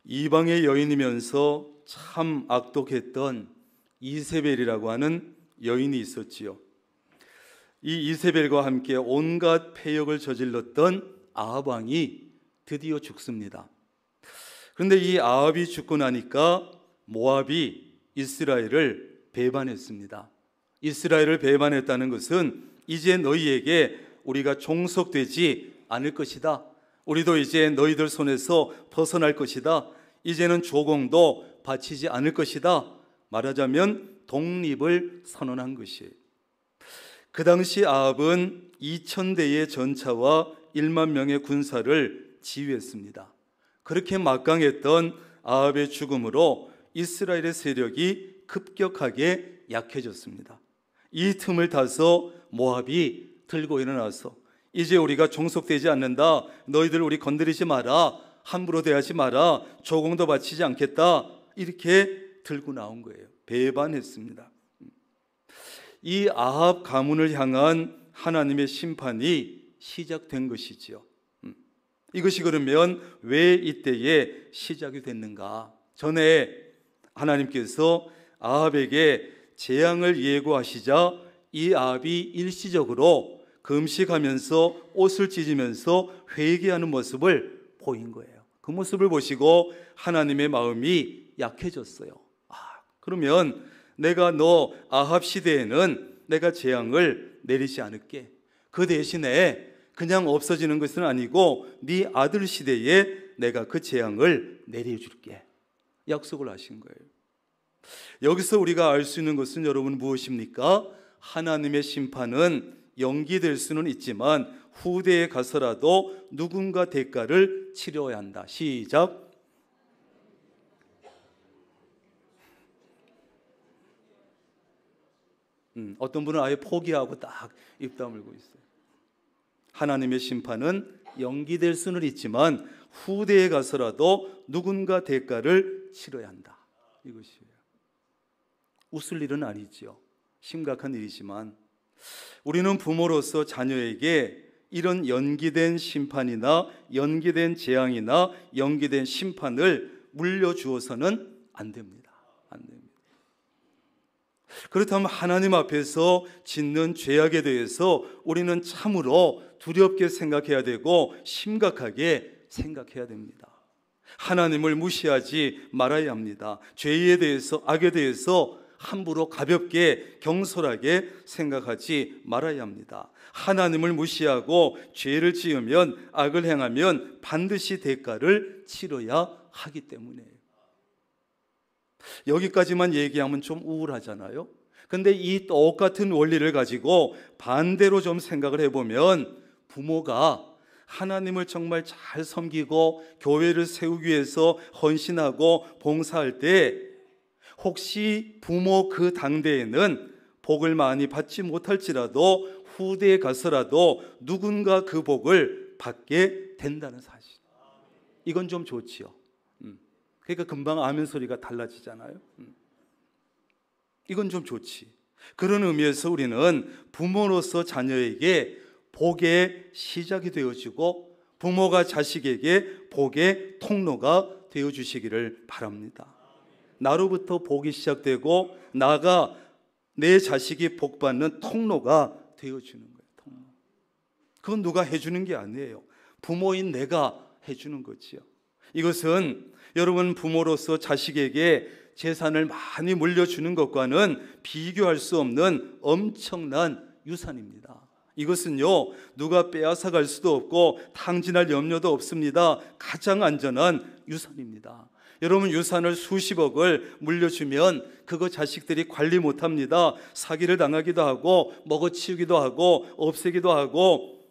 이방의 여인이면서 참 악독했던 이세벨이라고 하는 여인이 있었지요. 이 이세벨과 함께 온갖 패역을 저질렀던 아합 왕이 드디어 죽습니다. 그런데 이 아합이 죽고 나니까 모압이 이스라엘을 배반했습니다. 이스라엘을 배반했다는 것은 이제 너희에게 우리가 종속되지 않을 것이다. 우리도 이제 너희들 손에서 벗어날 것이다. 이제는 조공도 바치지 않을 것이다. 말하자면 독립을 선언한 것이에요. 그 당시 아합은 2000대의 전차와 1만 명의 군사를 지휘했습니다. 그렇게 막강했던 아합의 죽음으로 이스라엘의 세력이 급격하게 약해졌습니다. 이 틈을 타서 모압이 들고 일어나서 이제 우리가 종속되지 않는다. 너희들 우리 건드리지 마라. 함부로 대하지 마라. 조공도 바치지 않겠다. 이렇게 들고 나온 거예요. 배반했습니다. 이 아합 가문을 향한 하나님의 심판이 시작된 것이지요. 이것이 그러면 왜 이때에 시작이 됐는가? 전에 하나님께서 아합에게 재앙을 예고하시자 이 아합이 일시적으로 금식하면서 옷을 찢으면서 회개하는 모습을 보인 거예요. 그 모습을 보시고 하나님의 마음이 약해졌어요. 그러면 내가 너 아합 시대에는 내가 재앙을 내리지 않을게. 그 대신에 그냥 없어지는 것은 아니고 네 아들 시대에 내가 그 재앙을 내려줄게. 약속을 하신 거예요. 여기서 우리가 알 수 있는 것은 여러분 무엇입니까? 하나님의 심판은 연기될 수는 있지만 후대에 가서라도 누군가 대가를 치러야 한다. 시작. 어떤 분은 아예 포기하고 딱 입 다물고 있어요. 하나님의 심판은 연기될 수는 있지만 후대에 가서라도 누군가 대가를 치러야 한다. 이것이에요. 웃을 일은 아니지요. 심각한 일이지만 우리는 부모로서 자녀에게 이런 연기된 심판이나 연기된 재앙이나 연기된 심판을 물려주어서는 안 됩니다. 안 됩니다. 그렇다면 하나님 앞에서 짓는 죄악에 대해서 우리는 참으로 두렵게 생각해야 되고 심각하게 생각해야 됩니다. 하나님을 무시하지 말아야 합니다. 죄에 대해서, 악에 대해서 함부로 가볍게 경솔하게 생각하지 말아야 합니다. 하나님을 무시하고 죄를 지으면, 악을 행하면 반드시 대가를 치러야 하기 때문에. 여기까지만 얘기하면 좀 우울하잖아요. 근데 이 똑같은 원리를 가지고 반대로 좀 생각을 해보면 부모가 하나님을 정말 잘 섬기고 교회를 세우기 위해서 헌신하고 봉사할 때 혹시 부모 그 당대에는 복을 많이 받지 못할지라도 후대에 가서라도 누군가 그 복을 받게 된다는 사실. 이건 좀 좋지요. 그러니까 금방 아멘 소리가 달라지잖아요. 이건 좀 좋지. 그런 의미에서 우리는 부모로서 자녀에게 복의 시작이 되어주고 부모가 자식에게 복의 통로가 되어주시기를 바랍니다. 나로부터 복이 시작되고 나가 내 자식이 복받는 통로가 되어주는 거예요. 통로. 그건 누가 해주는 게 아니에요. 부모인 내가 해주는 거지요. 이것은 여러분 부모로서 자식에게 재산을 많이 물려주는 것과는 비교할 수 없는 엄청난 유산입니다. 이것은요 누가 빼앗아갈 수도 없고 탕진할 염려도 없습니다. 가장 안전한 유산입니다. 여러분 유산을 수십억을 물려주면 그거 자식들이 관리 못합니다. 사기를 당하기도 하고 먹어치우기도 하고 없애기도 하고.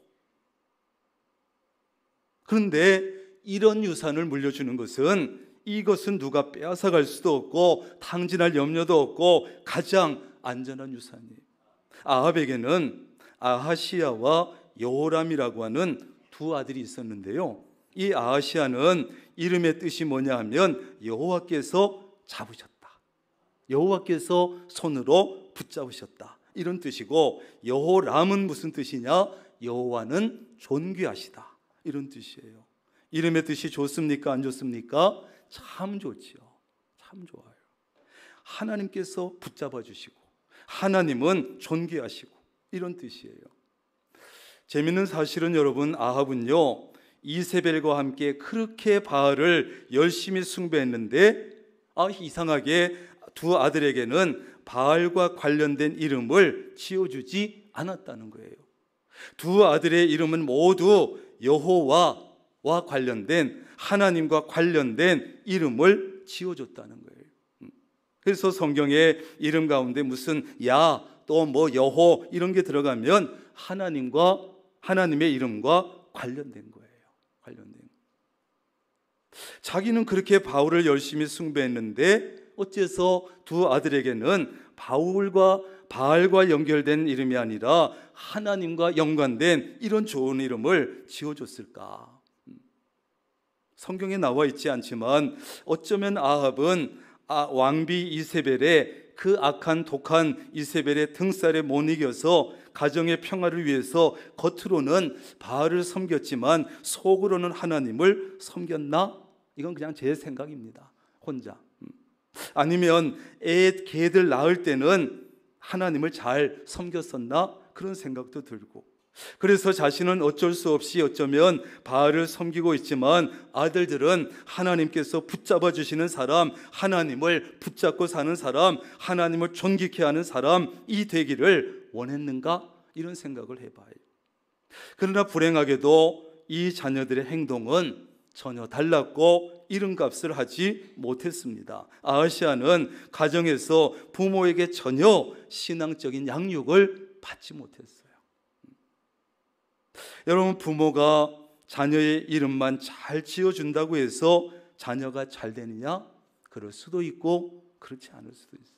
그런데 이런 유산을 물려주는 것은 이것은 누가 빼앗아갈 수도 없고 탕진할 염려도 없고 가장 안전한 유산이에요. 아합에게는 아하시야와 여호람이라고 하는 두 아들이 있었는데요. 이 아하시야는 이름의 뜻이 뭐냐 하면 여호와께서 잡으셨다. 여호와께서 손으로 붙잡으셨다. 이런 뜻이고 여호람은 무슨 뜻이냐? 여호와는 존귀하시다. 이런 뜻이에요. 이름의 뜻이 좋습니까? 안 좋습니까? 참 좋지요. 참 좋아요. 하나님께서 붙잡아 주시고 하나님은 존귀하시고 이런 뜻이에요. 재밌는 사실은 여러분, 아합은요 이세벨과 함께 그렇게 바알을 열심히 숭배했는데 이상하게 두 아들에게는 바알과 관련된 이름을 지어주지 않았다는 거예요. 두 아들의 이름은 모두 여호와와 관련된, 하나님과 관련된 이름을 지어줬다는 거예요. 그래서 성경에 이름 가운데 무슨 야, 또 뭐 여호 이런 게 들어가면 하나님의 이름과 관련된 거예요. 자기는 그렇게 바울을 열심히 숭배했는데 어째서 두 아들에게는 바알과 연결된 이름이 아니라 하나님과 연관된 이런 좋은 이름을 지어줬을까? 성경에 나와 있지 않지만 어쩌면 아합은 왕비 이세벨의 그 악한 독한 이세벨의 등살에 못 이겨서 가정의 평화를 위해서 겉으로는 바알을 섬겼지만 속으로는 하나님을 섬겼나? 이건 그냥 제 생각입니다. 혼자. 아니면 개들 낳을 때는 하나님을 잘 섬겼었나? 그런 생각도 들고, 그래서 자신은 어쩔 수 없이 어쩌면 바알을 섬기고 있지만 아들들은 하나님께서 붙잡아 주시는 사람, 하나님을 붙잡고 사는 사람, 하나님을 존귀케 하는 사람이 되기를 원했는가? 이런 생각을 해봐요. 그러나 불행하게도 이 자녀들의 행동은 전혀 달랐고 이름값을 하지 못했습니다. 아하시아는 가정에서 부모에게 전혀 신앙적인 양육을 받지 못했어요. 여러분, 부모가 자녀의 이름만 잘 지어준다고 해서 자녀가 잘 되느냐? 그럴 수도 있고 그렇지 않을 수도 있어요.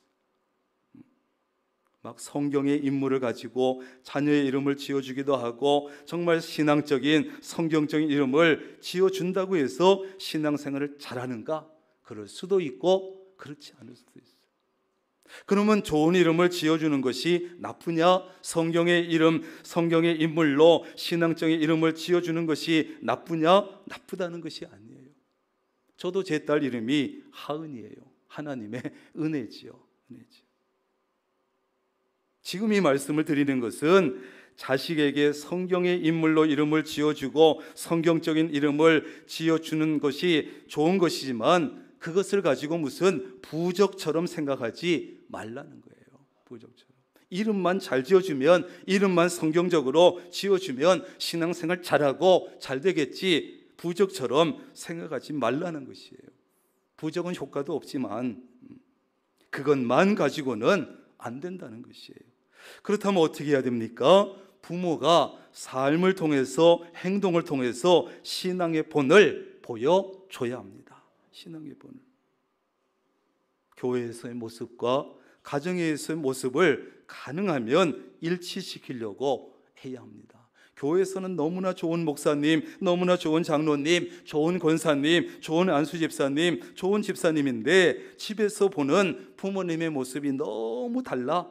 막 성경의 인물을 가지고 자녀의 이름을 지어주기도 하고 정말 신앙적인 성경적인 이름을 지어준다고 해서 신앙생활을 잘하는가? 그럴 수도 있고 그렇지 않을 수도 있어요. 그러면 좋은 이름을 지어주는 것이 나쁘냐? 성경의 이름, 성경의 인물로 신앙적인 이름을 지어주는 것이 나쁘냐? 나쁘다는 것이 아니에요. 저도 제 딸 이름이 하은이에요. 하나님의 은혜지요. 지금 이 말씀을 드리는 것은 자식에게 성경의 인물로 이름을 지어주고 성경적인 이름을 지어주는 것이 좋은 것이지만 그것을 가지고 무슨 부적처럼 생각하지 말라는 거예요. 부적처럼. 이름만 잘 지어주면, 이름만 성경적으로 지어주면 신앙생활 잘하고 잘 되겠지, 부적처럼 생각하지 말라는 것이에요. 부적은 효과도 없지만 그것만 가지고는 안 된다는 것이에요. 그렇다면 어떻게 해야 됩니까? 부모가 삶을 통해서, 행동을 통해서 신앙의 본을 보여줘야 합니다. 신앙의 본을. 교회에서의 모습과 가정에서의 모습을 가능하면 일치시키려고 해야 합니다. 교회에서는 너무나 좋은 목사님, 너무나 좋은 장로님, 좋은 권사님, 좋은 안수집사님, 좋은 집사님인데 집에서 보는 부모님의 모습이 너무 달라?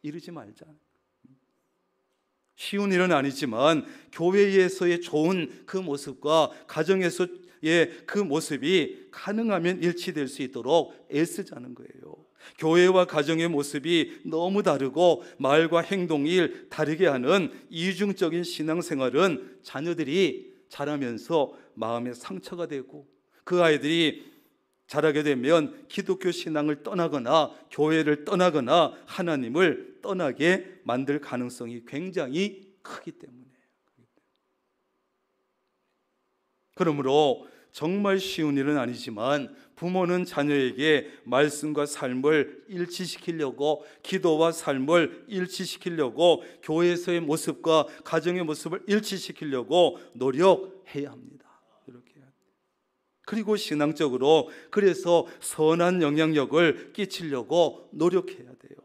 이러지 말자. 쉬운 일은 아니지만 교회에서의 좋은 그 모습과 가정에서의 그 모습이 가능하면 일치될 수 있도록 애쓰자는 거예요. 교회와 가정의 모습이 너무 다르고 말과 행동이 다르게 하는 이중적인 신앙생활은 자녀들이 자라면서 마음에 상처가 되고 그 아이들이 자라게 되면 기독교 신앙을 떠나거나 교회를 떠나거나 하나님을 떠나게 만들 가능성이 굉장히 크기 때문에. 그러므로 정말 쉬운 일은 아니지만 부모는 자녀에게 말씀과 삶을 일치시키려고, 기도와 삶을 일치시키려고, 교회에서의 모습과 가정의 모습을 일치시키려고 노력해야 합니다. 그리고 신앙적으로 그래서 선한 영향력을 끼치려고 노력해야 돼요.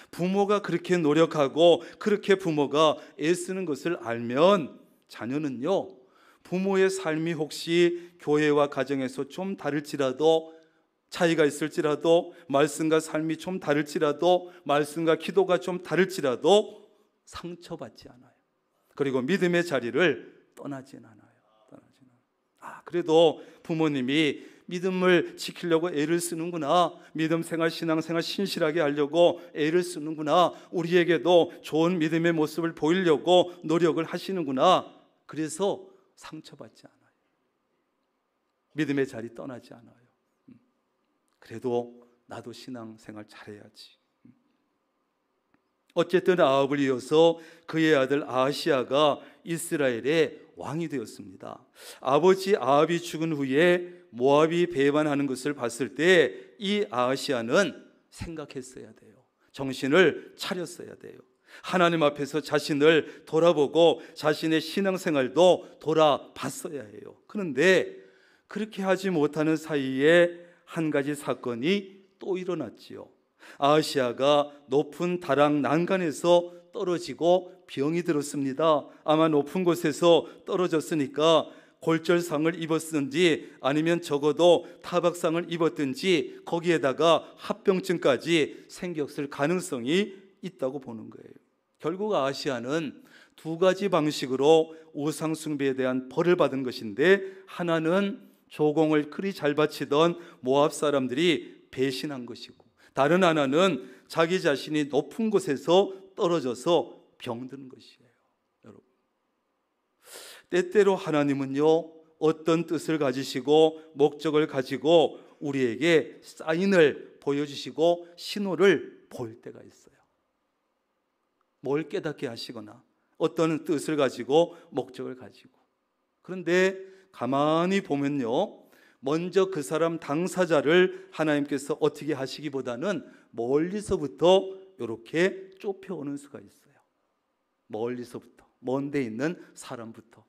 부모가 그렇게 노력하고 그렇게 부모가 애쓰는 것을 알면 자녀는요, 부모의 삶이 혹시 교회와 가정에서 좀 다를지라도, 차이가 있을지라도, 말씀과 삶이 좀 다를지라도, 말씀과 기도가 좀 다를지라도 상처받지 않아요. 그리고 믿음의 자리를 떠나진 않아요. 그래도 부모님이 믿음을 지키려고 애를 쓰는구나, 믿음 생활, 신앙생활 신실하게 하려고 애를 쓰는구나, 우리에게도 좋은 믿음의 모습을 보이려고 노력을 하시는구나. 그래서 상처받지 않아요. 믿음의 자리 떠나지 않아요. 그래도 나도 신앙생활 잘해야지. 어쨌든 아합을 이어서 그의 아들 아하시야가 이스라엘의 왕이 되었습니다. 아버지 아합이 죽은 후에 모압이 배반하는 것을 봤을 때 이 아하시야는 생각했어야 돼요. 정신을 차렸어야 돼요. 하나님 앞에서 자신을 돌아보고 자신의 신앙생활도 돌아봤어야 해요. 그런데 그렇게 하지 못하는 사이에 한 가지 사건이 또 일어났지요. 아하시야가 높은 다락 난간에서 떨어지고 병이 들었습니다. 아마 높은 곳에서 떨어졌으니까 골절상을 입었든지 아니면 적어도 타박상을 입었든지 거기에다가 합병증까지 생겼을 가능성이 있다고 보는 거예요. 결국 아하시야는 두 가지 방식으로 우상 숭배에 대한 벌을 받은 것인데, 하나는 조공을 그리 잘 바치던 모압 사람들이 배신한 것이고, 다른 하나는 자기 자신이 높은 곳에서 떨어져서 병든 것이에요. 여러분, 때때로 하나님은요, 어떤 뜻을 가지시고 목적을 가지고 우리에게 사인을 보여주시고 신호를 보일 때가 있어요. 뭘 깨닫게 하시거나 어떤 뜻을 가지고 목적을 가지고. 그런데 가만히 보면요, 먼저 그 사람 당사자를 하나님께서 어떻게 하시기보다는 멀리서부터 이렇게 좁혀오는 수가 있어요. 멀리서부터, 먼 데 있는 사람부터.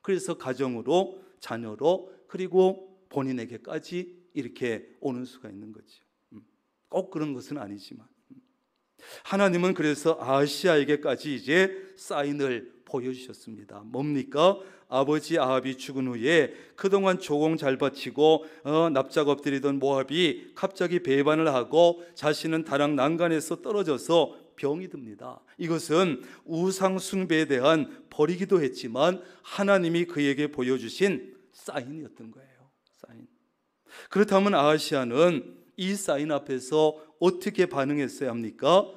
그래서 가정으로, 자녀로, 그리고 본인에게까지 이렇게 오는 수가 있는 거죠. 꼭 그런 것은 아니지만 하나님은 그래서 아하시야에게까지 이제 사인을 보여주셨습니다. 뭡니까? 아버지 아합이 죽은 후에 그동안 조공 잘 바치고 납작 엎드리던 모압이 갑자기 배반을 하고 자신은 다락 난간에서 떨어져서 병이 듭니다. 이것은 우상 숭배에 대한 벌이기도 했지만 하나님이 그에게 보여주신 사인이었던 거예요. 사인. 그렇다면 아하시야는 이 사인 앞에서 어떻게 반응했어야 합니까?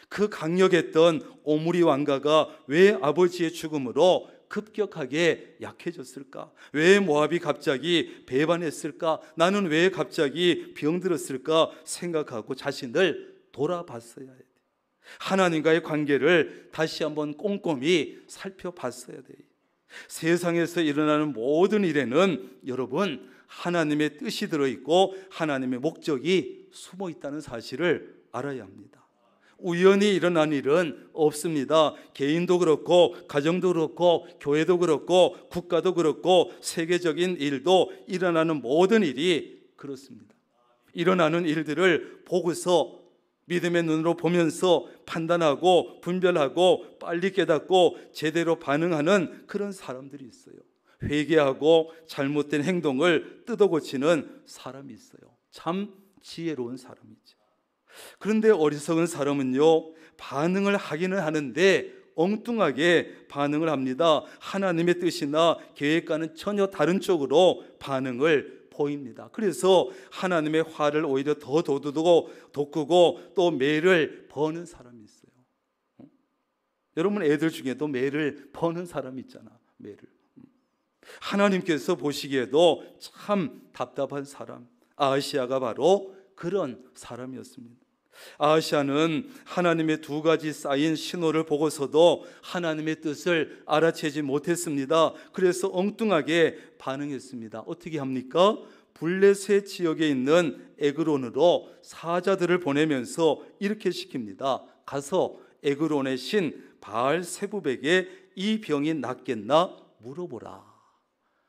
그 강력했던 오므리 왕가가 왜 아버지의 죽음으로 급격하게 약해졌을까? 왜 모압이 갑자기 배반했을까? 나는 왜 갑자기 병들었을까? 생각하고 자신을 돌아봤어야 해요. 하나님과의 관계를 다시 한번 꼼꼼히 살펴봤어야 돼요. 세상에서 일어나는 모든 일에는 여러분, 하나님의 뜻이 들어있고 하나님의 목적이 숨어 있다는 사실을 알아야 합니다. 우연히 일어난 일은 없습니다. 개인도 그렇고 가정도 그렇고 교회도 그렇고 국가도 그렇고 세계적인 일도 일어나는 모든 일이 그렇습니다. 일어나는 일들을 보고서 믿음의 눈으로 보면서 판단하고 분별하고 빨리 깨닫고 제대로 반응하는 그런 사람들이 있어요. 회개하고 잘못된 행동을 뜯어고치는 사람이 있어요. 참 지혜로운 사람이죠. 그런데 어리석은 사람은요, 반응을 하기는 하는데 엉뚱하게 반응을 합니다. 하나님의 뜻이나 계획과는 전혀 다른 쪽으로 반응을 보입니다. 그래서 하나님의 화를 오히려 더 돋구고 또 매를 버는 사람이 있어요. 여러분 애들 중에도 매를 버는 사람이 있잖아. 매를. 하나님께서 보시기에도 참 답답한 사람, 아하시야가 바로 그런 사람이었습니다. 아하시야는 하나님의 두 가지 쌓인 신호를 보고서도 하나님의 뜻을 알아채지 못했습니다. 그래서 엉뚱하게 반응했습니다. 어떻게 합니까? 블레셋 지역에 있는 에그론으로 사자들을 보내면서 이렇게 시킵니다. 가서 에그론의 신 바알세부백에 이 병이 낫겠나 물어보라.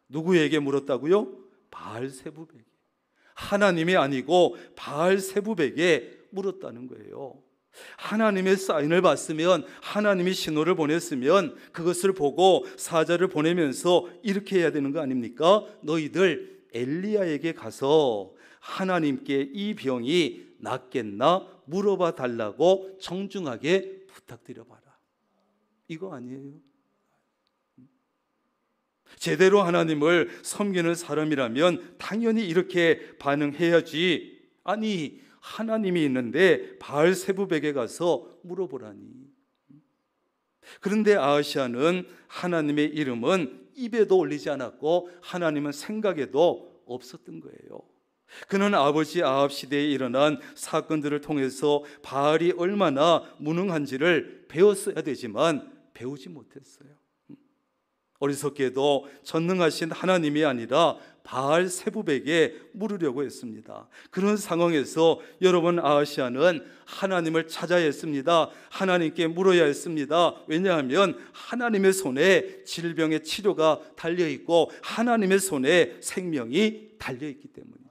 누구에게 물었다고요? 바알세부백에. 하나님이 아니고 바알세부백에 물었다는 거예요. 하나님의 사인을 봤으면, 하나님이 신호를 보냈으면 그것을 보고 사자를 보내면서 이렇게 해야 되는 거 아닙니까? 너희들 엘리야에게 가서 하나님께 이 병이 낫겠나 물어봐 달라고 정중하게 부탁드려봐라. 이거 아니에요? 제대로 하나님을 섬기는 사람이라면 당연히 이렇게 반응해야지. 아니, 하나님이 있는데 바알세부백에 가서 물어보라니. 그런데 아하시아는 하나님의 이름은 입에도 올리지 않았고 하나님은 생각에도 없었던 거예요. 그는 아버지 아합 시대에 일어난 사건들을 통해서 바알이 얼마나 무능한지를 배웠어야 되지만 배우지 못했어요. 어리석게도 전능하신 하나님이 아니라 바알세부백에 물으려고 했습니다. 그런 상황에서 여러분, 아하시아는 하나님을 찾아야 했습니다. 하나님께 물어야 했습니다. 왜냐하면 하나님의 손에 질병의 치료가 달려있고 하나님의 손에 생명이 달려있기 때문입니다.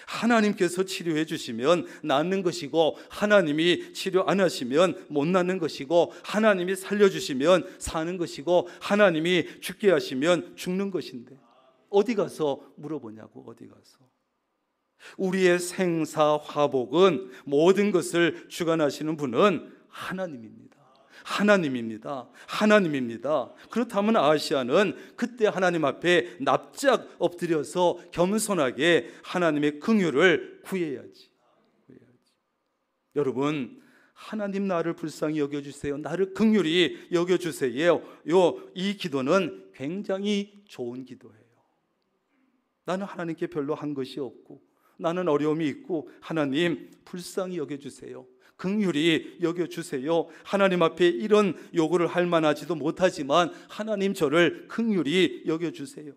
하나님께서 치료해 주시면 낫는 것이고 하나님이 치료 안 하시면 못 낫는 것이고 하나님이 살려주시면 사는 것이고 하나님이 죽게 하시면 죽는 것인데 어디 가서 물어보냐고. 어디 가서. 우리의 생사화복은 모든 것을 주관하시는 분은 하나님입니다. 하나님입니다. 하나님입니다. 그렇다면 아하시아는 그때 하나님 앞에 납작 엎드려서 겸손하게 하나님의 긍휼을 구해야지. 여러분, 하나님 나를 불쌍히 여겨주세요. 나를 긍휼히 여겨주세요. 이 기도는 굉장히 좋은 기도예요. 나는 하나님께 별로 한 것이 없고 나는 어려움이 있고 하나님 불쌍히 여겨주세요. 긍휼히 여겨주세요. 하나님 앞에 이런 요구를 할 만하지도 못하지만 하나님 저를 긍휼히 여겨주세요.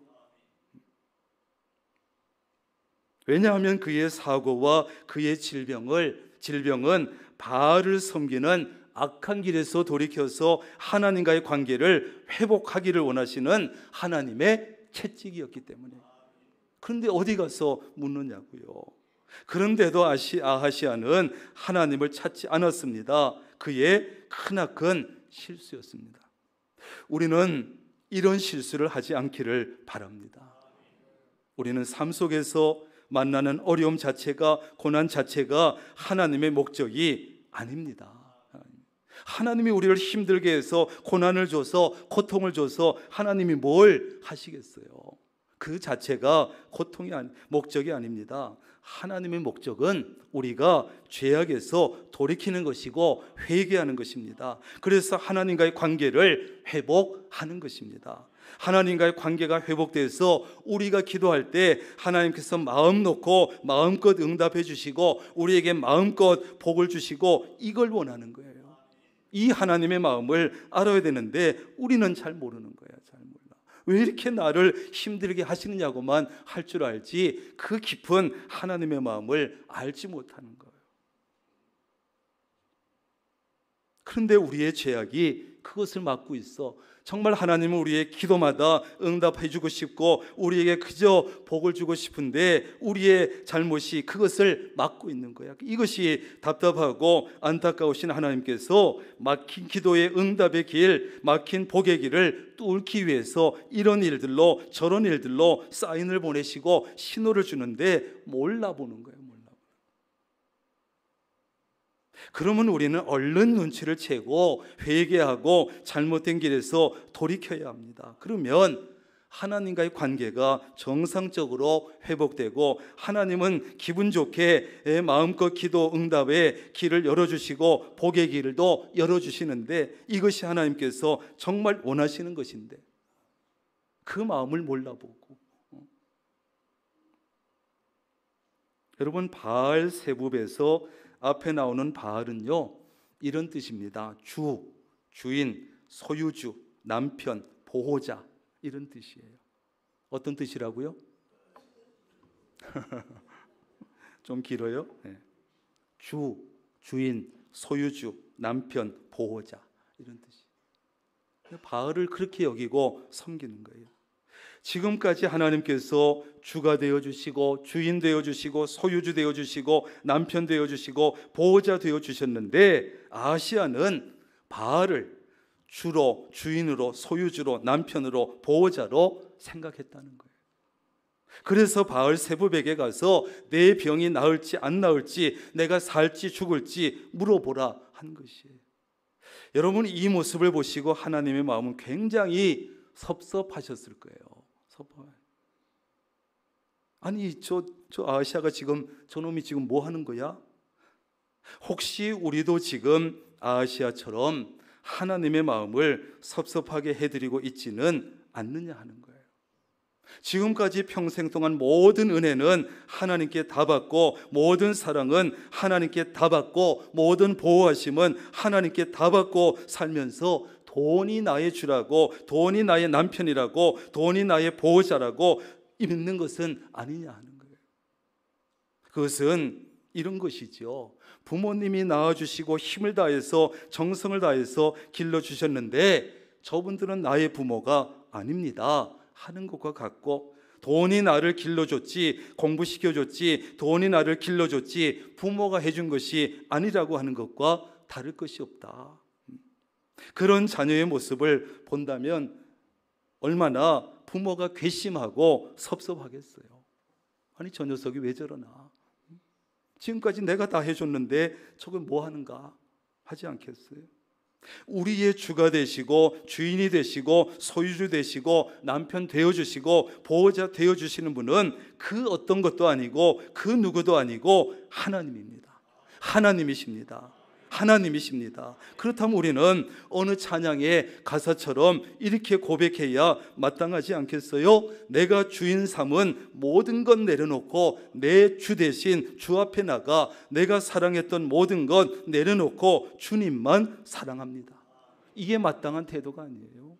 왜냐하면 그의 사고와 그의 질병은 바알을 섬기는 악한 길에서 돌이켜서 하나님과의 관계를 회복하기를 원하시는 하나님의 채찍이었기 때문에. 그런데 어디 가서 묻느냐고요. 그런데도 아하시아는 하나님을 찾지 않았습니다. 그의 크나큰 실수였습니다. 우리는 이런 실수를 하지 않기를 바랍니다. 우리는 삶 속에서 만나는 어려움 자체가, 고난 자체가 하나님의 목적이 아닙니다. 하나님이 우리를 힘들게 해서 고난을 줘서 고통을 줘서 하나님이 뭘 하시겠어요? 그 자체가 목적이 아닙니다. 하나님의 목적은 우리가 죄악에서 돌이키는 것이고 회개하는 것입니다. 그래서 하나님과의 관계를 회복하는 것입니다. 하나님과의 관계가 회복돼서 우리가 기도할 때 하나님께서 마음 놓고 마음껏 응답해 주시고 우리에게 마음껏 복을 주시고 이걸 원하는 거예요. 이 하나님의 마음을 알아야 되는데 우리는 잘 모르는 거예요. 잘 몰라. 왜 이렇게 나를 힘들게 하시느냐고만 할 줄 알지 그 깊은 하나님의 마음을 알지 못하는 거예요. 그런데 우리의 죄악이 그것을 막고 있어. 정말 하나님은 우리의 기도마다 응답해 주고 싶고 우리에게 그저 복을 주고 싶은데 우리의 잘못이 그것을 막고 있는 거야. 이것이 답답하고 안타까우신 하나님께서 막힌 기도의 응답의 길, 막힌 복의 길을 뚫기 위해서 이런 일들로 저런 일들로 사인을 보내시고 신호를 주는데 몰라보는 거예요. 그러면 우리는 얼른 눈치를 채고 회개하고 잘못된 길에서 돌이켜야 합니다. 그러면 하나님과의 관계가 정상적으로 회복되고 하나님은 기분 좋게 마음껏 기도 응답의 길을 열어주시고 복의 길도 열어주시는데 이것이 하나님께서 정말 원하시는 것인데 그 마음을 몰라보고 여러분, 바알세붑에서 앞에 나오는 바알은요 이런 뜻입니다. 주인, 소유주, 남편, 보호자 이런 뜻이에요. 어떤 뜻이라고요? 좀 길어요? 네. 주인, 소유주, 남편, 보호자 이런 뜻이. 바알을 그렇게 여기고 섬기는 거예요. 지금까지 하나님께서 주가 되어주시고 주인 되어주시고 소유주 되어주시고 남편 되어주시고 보호자 되어주셨는데 아하시아는 바알을 주로 주인으로 소유주로 남편으로 보호자로 생각했다는 거예요. 그래서 바알세붑에게 가서 내 병이 나을지 안 나을지 내가 살지 죽을지 물어보라 한 것이에요. 여러분, 이 모습을 보시고 하나님의 마음은 굉장히 섭섭하셨을 거예요. 아니, 저 아하시아가 지금, 저놈이 지금 뭐 하는 거야? 혹시 우리도 지금 아하시아처럼 하나님의 마음을 섭섭하게 해드리고 있지는 않느냐 하는 거예요. 지금까지 평생 동안 모든 은혜는 하나님께 다 받고, 모든 사랑은 하나님께 다 받고, 모든 보호하심은 하나님께 다 받고 살면서 돈이 나의 주라고, 돈이 나의 남편이라고, 돈이 나의 보호자라고 믿는 것은 아니냐 하는 거예요. 그것은 이런 것이죠. 부모님이 낳아주시고 힘을 다해서 정성을 다해서 길러주셨는데 저분들은 나의 부모가 아닙니다 하는 것과 같고, 돈이 나를 길러줬지, 공부시켜줬지, 돈이 나를 길러줬지 부모가 해준 것이 아니라고 하는 것과 다를 것이 없다. 그런 자녀의 모습을 본다면 얼마나 부모가 괘씸하고 섭섭하겠어요. 아니, 저 녀석이 왜 저러나, 지금까지 내가 다 해줬는데 저건 뭐 하는가 하지 않겠어요? 우리의 주가 되시고 주인이 되시고 소유주 되시고 남편 되어주시고 보호자 되어주시는 분은 그 어떤 것도 아니고 그 누구도 아니고 하나님입니다. 하나님이십니다. 하나님이십니다. 그렇다면 우리는 어느 찬양의 가사처럼 이렇게 고백해야 마땅하지 않겠어요? 내가 주인 삼은 모든 것 내려놓고 내 주 대신 주 앞에 나가 내가 사랑했던 모든 것 내려놓고 주님만 사랑합니다. 이게 마땅한 태도가 아니에요.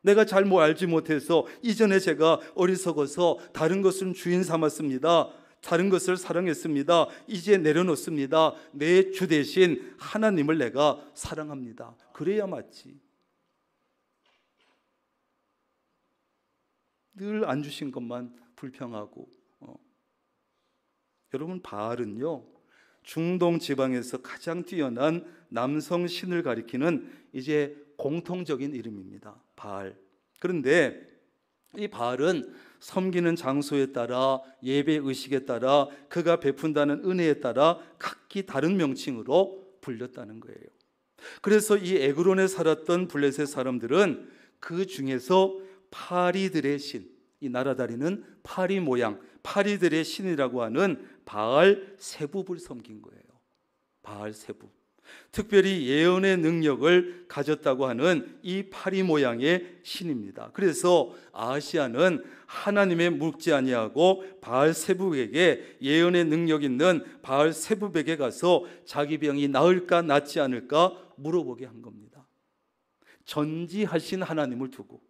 내가 잘 알지 못해서 이전에 제가 어리석어서 다른 것은 주인 삼았습니다. 다른 것을 사랑했습니다. 이제 내려놓습니다. 내 주 대신 하나님을 내가 사랑합니다. 그래야 맞지. 늘 안 주신 것만 불평하고. 여러분, 바알은요, 중동 지방에서 가장 뛰어난 남성 신을 가리키는 이제 공통적인 이름입니다. 바알. 그런데 이 바알은 섬기는 장소에 따라, 예배 의식에 따라, 그가 베푼다는 은혜에 따라 각기 다른 명칭으로 불렸다는 거예요. 그래서 이 에그론에 살았던 블레셋 사람들은 그 중에서 파리들의 신, 이 날아다니는 파리 모양, 파리들의 신이라고 하는 바알 세붑을 섬긴 거예요. 바알 세붑. 특별히 예언의 능력을 가졌다고 하는 이 파리 모양의 신입니다. 그래서 아하시아는 하나님의 묵지 아니하고 바알 세붑에게, 예언의 능력 있는 바알 세붑에게 가서 자기 병이 나을까 낫지 않을까 물어보게 한 겁니다. 전지하신 하나님을 두고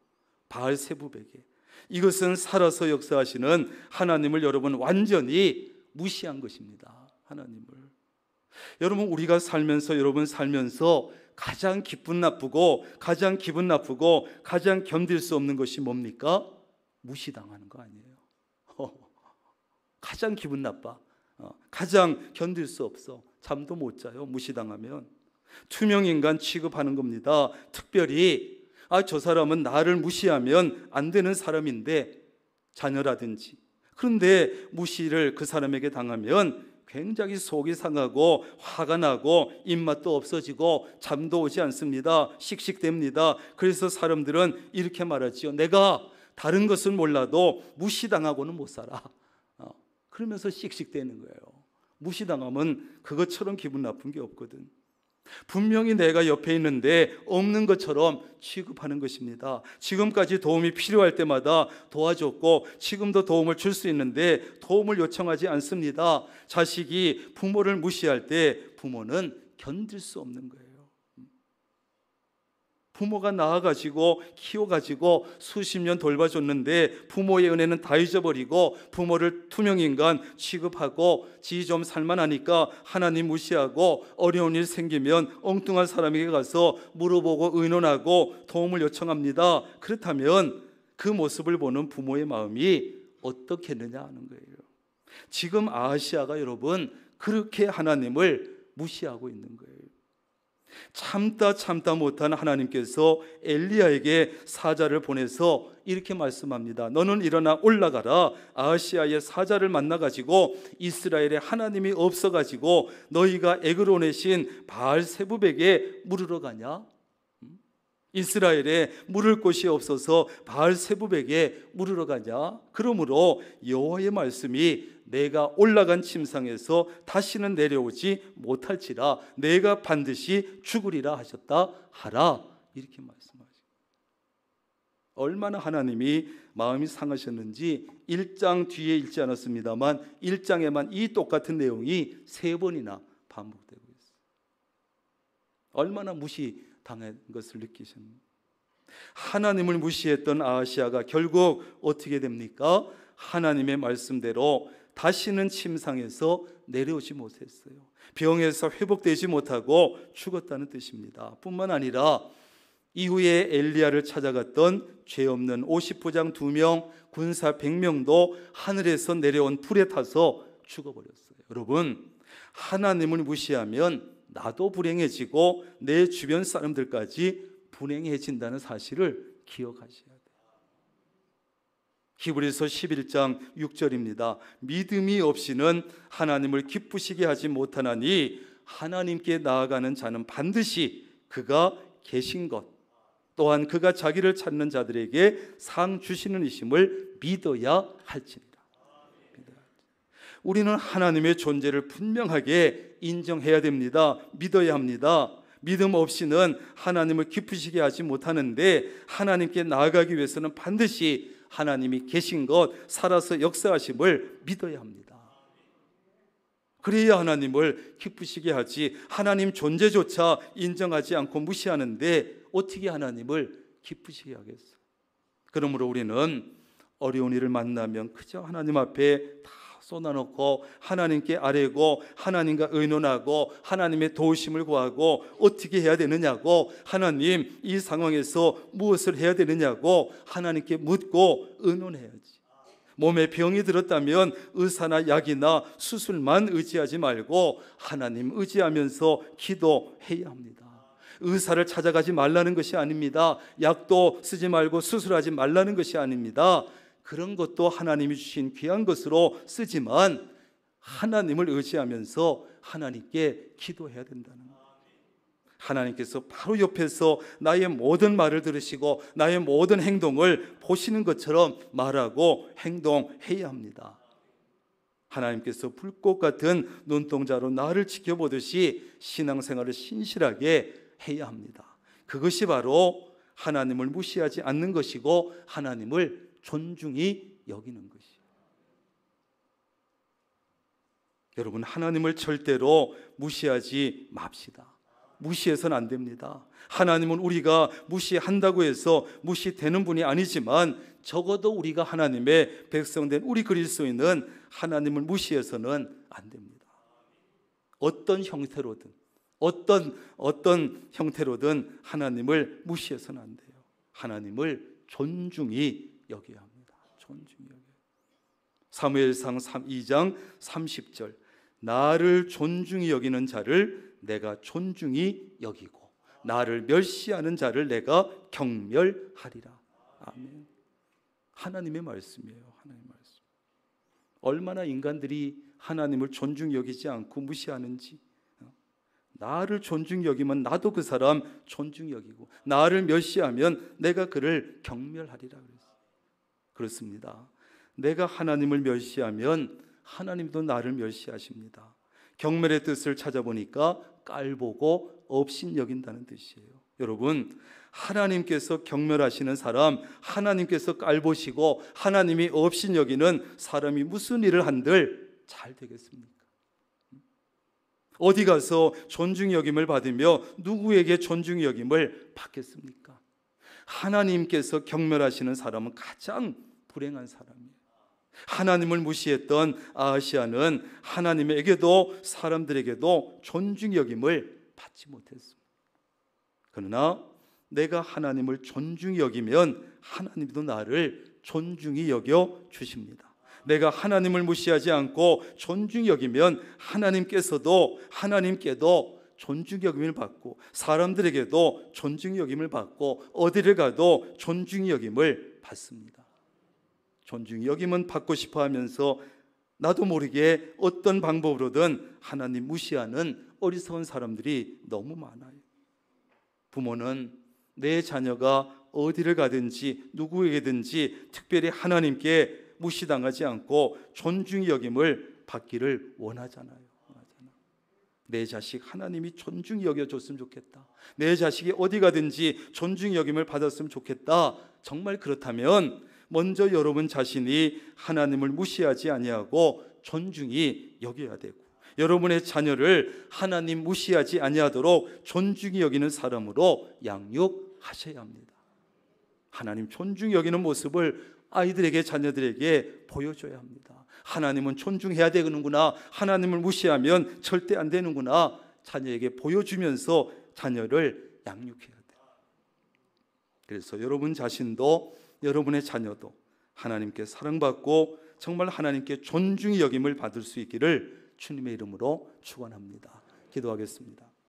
바알 세붑에게. 이것은 살아서 역사하시는 하나님을 여러분 완전히 무시한 것입니다. 하나님을. 여러분, 우리가 살면서, 여러분 살면서 가장 기분 나쁘고 가장 견딜 수 없는 것이 뭡니까? 무시당하는 거 아니에요? 가장 기분 나빠. 가장 견딜 수 없어. 잠도 못 자요, 무시당하면. 투명인간 취급하는 겁니다. 특별히 저 사람은 나를 무시하면 안 되는 사람인데, 자녀라든지. 그런데 무시를 그 사람에게 당하면 굉장히 속이 상하고 화가 나고 입맛도 없어지고 잠도 오지 않습니다. 씩씩댑니다. 그래서 사람들은 이렇게 말하지요. 내가 다른 것은 몰라도 무시당하고는 못 살아. 그러면서 씩씩대는 거예요. 무시당하면 그것처럼 기분 나쁜 게 없거든. 분명히 내가 옆에 있는데 없는 것처럼 취급하는 것입니다. 지금까지 도움이 필요할 때마다 도와줬고 지금도 도움을 줄 수 있는데 도움을 요청하지 않습니다. 자식이 부모를 무시할 때 부모는 견딜 수 없는 거예요. 부모가 낳아가지고 키워가지고 수십 년 돌봐줬는데 부모의 은혜는 다 잊어버리고 부모를 투명인간 취급하고 지 좀 살만하니까 하나님 무시하고 어려운 일 생기면 엉뚱한 사람에게 가서 물어보고 의논하고 도움을 요청합니다. 그렇다면 그 모습을 보는 부모의 마음이 어떻겠느냐 하는 거예요. 지금 아하시아가 여러분 그렇게 하나님을 무시하고 있는 거예요. 참다 못한 하나님께서 엘리야에게 사자를 보내서 이렇게 말씀합니다. 너는 일어나 올라가라. 아하시아의 사자를 만나가지고 이스라엘에 하나님이 없어가지고 너희가 애굽으로 내신 바알세붑에게 물으러 가냐? 이스라엘에 물을 곳이 없어서 바알세붑에게 물으러 가냐? 그러므로 여호와의 말씀이 내가 올라간 침상에서 다시는 내려오지 못할지라 내가 반드시 죽으리라 하셨다 하라. 이렇게 말씀하죠. 얼마나 하나님이 마음이 상하셨는지 1장 뒤에 읽지 않았습니다만 1장에만 이 똑같은 내용이 3번이나 반복되고 있어요. 얼마나 무시당한 것을 느끼셨는지. 하나님을 무시했던 아하시아가 결국 어떻게 됩니까? 하나님의 말씀대로 다시는 침상에서 내려오지 못했어요. 병에서 회복되지 못하고 죽었다는 뜻입니다. 뿐만 아니라 이후에 엘리야를 찾아갔던 죄 없는 50부장 2명, 군사 100명도 하늘에서 내려온 불에 타서 죽어버렸어요. 여러분, 하나님을 무시하면 나도 불행해지고 내 주변 사람들까지 불행해진다는 사실을 기억하셔야 돼요. 히브리서 11장 6절입니다. 믿음이 없이는 하나님을 기쁘시게 하지 못하나니 하나님께 나아가는 자는 반드시 그가 계신 것 또한 그가 자기를 찾는 자들에게 상 주시는 이심을 믿어야 할지니라. 우리는 하나님의 존재를 분명하게 인정해야 됩니다. 믿어야 합니다. 믿음 없이는 하나님을 기쁘시게 하지 못하는데 하나님께 나아가기 위해서는 반드시 하나님이 계신 것, 살아서 역사하심을 믿어야 합니다. 그래야 하나님을 기쁘시게 하지, 하나님 존재조차 인정하지 않고 무시하는데 어떻게 하나님을 기쁘시게 하겠어요? 그러므로 우리는 어려운 일을 만나면 그저 하나님 앞에 다 쏟아놓고 하나님께 아뢰고 하나님과 의논하고 하나님의 도우심을 구하고 어떻게 해야 되느냐고, 하나님 이 상황에서 무엇을 해야 되느냐고 하나님께 묻고 의논해야지. 몸에 병이 들었다면 의사나 약이나 수술만 의지하지 말고 하나님 의지하면서 기도해야 합니다. 의사를 찾아가지 말라는 것이 아닙니다. 약도 쓰지 말고 수술하지 말라는 것이 아닙니다. 그런 것도 하나님이 주신 귀한 것으로 쓰지만 하나님을 의지하면서 하나님께 기도해야 된다는 거예요. 하나님께서 바로 옆에서 나의 모든 말을 들으시고 나의 모든 행동을 보시는 것처럼 말하고 행동해야 합니다. 하나님께서 불꽃 같은 눈동자로 나를 지켜보듯이 신앙생활을 신실하게 해야 합니다. 그것이 바로 하나님을 무시하지 않는 것이고 하나님을 존중히 여기는 것이에요. 여러분, 하나님을 절대로 무시하지 맙시다. 무시해서는 안 됩니다. 하나님은 우리가 무시한다고 해서 무시되는 분이 아니지만 적어도 우리가 하나님의 백성된 우리 그리스도인은 하나님을 무시해서는 안 됩니다. 어떤 형태로든 어떤 형태로든 하나님을 무시해서는 안 돼요. 하나님을 존중히 여겨야 합니다. 존중히 여겨야. 사무엘상 2장 30절 나를 존중히 여기는 자를 내가 존중히 여기고 나를 멸시하는 자를 내가 경멸하리라. 아멘. 하나님의 말씀이에요. 하나님의 말씀. 얼마나 인간들이 하나님을 존중히 여기지 않고 무시하는지. 나를 존중히 여기면 나도 그 사람 존중히 여기고 나를 멸시하면 내가 그를 경멸하리라 그랬어요. 그렇습니다. 내가 하나님을 멸시하면 하나님도 나를 멸시하십니다. 경멸의 뜻을 찾아보니까 깔보고 업신여긴다는 뜻이에요. 여러분, 하나님께서 경멸하시는 사람, 하나님께서 깔보시고 하나님이 업신여기는 사람이 무슨 일을 한들 잘 되겠습니까? 어디 가서 존중 여김을 받으며 누구에게 존중 여김을 받겠습니까? 하나님께서 경멸하시는 사람은 가장 불행한 사람이에요. 하나님을 무시했던 아하시아는 하나님에게도 사람들에게도 존중 여김을 받지 못했습니다. 그러나 내가 하나님을 존중히 여기면 하나님도 나를 존중히 여겨 주십니다. 내가 하나님을 무시하지 않고 존중히 여기면 하나님께도 존중의 여김을 받고 사람들에게도 존중의 여김을 받고 어디를 가도 존중의 여김을 받습니다. 존중의 여김은 받고 싶어 하면서 나도 모르게 어떤 방법으로든 하나님 무시하는 어리석은 사람들이 너무 많아요. 부모는 내 자녀가 어디를 가든지 누구에게든지 특별히 하나님께 무시당하지 않고 존중의 여김을 받기를 원하잖아요. 내 자식 하나님이 존중히 여겨줬으면 좋겠다. 내 자식이 어디 가든지 존중히 여김을 받았으면 좋겠다. 정말 그렇다면 먼저 여러분 자신이 하나님을 무시하지 아니하고 존중히 여겨야 되고, 여러분의 자녀를 하나님 무시하지 아니하도록 존중히 여기는 사람으로 양육하셔야 합니다. 하나님 존중히 여기는 모습을 아이들에게, 자녀들에게 보여줘야 합니다. 하나님은 존중해야 되는구나, 하나님을 무시하면 절대 안 되는구나, 자녀에게 보여주면서 자녀를 양육해야 돼요. 그래서 여러분 자신도 여러분의 자녀도 하나님께 사랑받고 정말 하나님께 존중의 여김을 받을 수 있기를 주님의 이름으로 축원합니다. 기도하겠습니다.